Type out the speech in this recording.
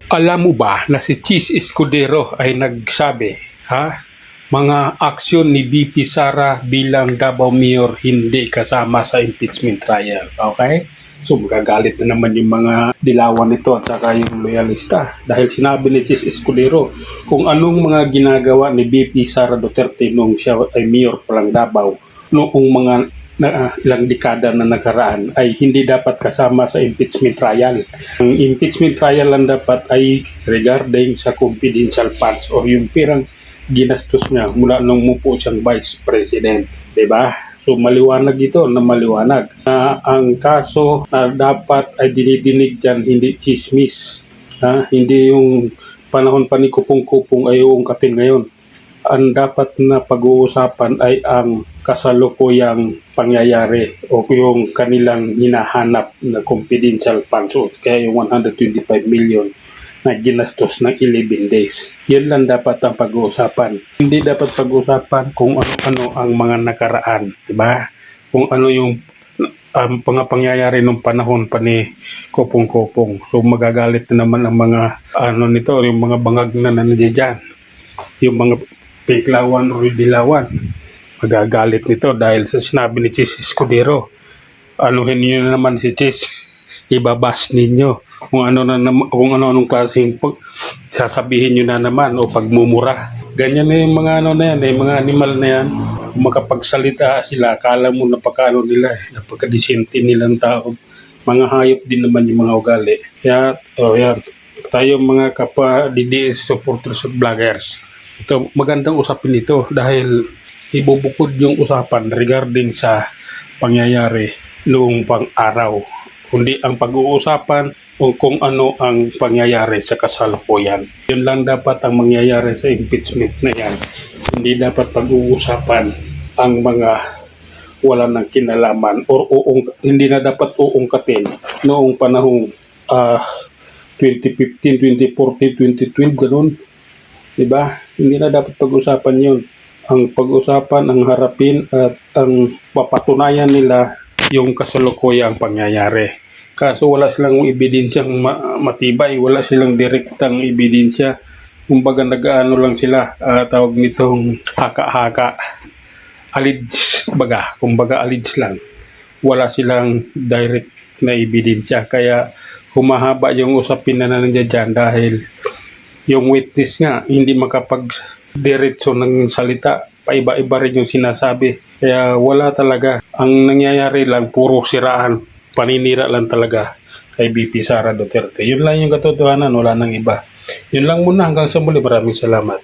Alam mo ba na si Chis Escudero ay nagsabi, mga aksyon ni VP Sara bilang Davao Mayor hindi kasama sa impeachment trial. Okay? So magagalit na naman yung mga dilawan nito at saka yung loyalista. Dahil sinabi ni Chis Escudero kung anong mga ginagawa ni VP Sara Duterte nung siya ay Mayor pa lang Davao noong mga ilang dekada na nakaraan ay hindi dapat kasama sa impeachment trial. Ang impeachment trial lang dapat ay regarding sa confidential funds o yung pirang ginastos niya mula nung mupo siyang Vice President. Diba? So maliwanag ito na maliwanag na ang kaso na dapat ay dinidinig dyan, hindi chismis. Hindi yung panahon pa ni Kupong-Kupong ay uungkatin ngayon. Ang dapat na pag-uusapan ay ang kasalukuyang pangyayari o yung kanilang hinahanap na confidential funds o kaya yung 125 million na ginastos ng 11 days. Yan lang dapat ang pag-uusapan. Hindi dapat pag-uusapan kung ano-ano ang mga nakaraan. Diba? Kung ano yung pangyayari nung panahon pa ni Kupong-Kupong. So magagalit na naman ang mga nito, yung mga bangag na nandiyan. Yung mga Piklawan o Dilawan. Magagalit nito dahil sa sinabi ni Chis Escudero. Anuhin niyo na naman si Chis, ibabas ninyo kung ano-anong klaseng sasabihin niyo na naman o pagmumura. Ganyan na yung mga yung mga animal na yan. Kung makapagsalita sila, akala mo napakano nila, napakadisente nilang tao. Mga hayop din naman yung mga ugali. Yan, tayo mga kapwa DDS supporters at vloggers. Ito, magandang usapin ito dahil ibubukod yung usapan regarding sa pangyayari noong pang-araw. Kundi ang pag-uusapan kung ano ang pangyayari sa kasalukuyan. Yun lang dapat ang mangyayari sa impeachment na yan. Hindi dapat pag-uusapan ang mga wala ng kinalaman or hindi na dapat uungkatin noong panahong 2015, 2014, 2012, ganun. Diba? Hindi na dapat pag-usapan yun. Ang pag-usapan, ang harapin at ang papatunayan nila yung kasalukuyang pangyayari. Kaso wala silang ebidensyang matibay, wala silang direktang ebidensya. Kumbaga nag-ano lang sila, tawag nitong haka-haka. Alleged baga, kumbaga alleged lang. Wala silang direct na ebidensya. Kaya humahaba yung usapin na nandiyan dyan dahil yung witness nga, hindi makapag-diretso ng salita. Paiba-iba rin yung sinasabi. Kaya wala talaga. Ang nangyayari lang, puro siraan. Paninira lang talaga kay VP Sara Duterte. Yun lang yung katotohanan, wala nang iba. Yun lang muna hanggang sa muli. Maraming salamat.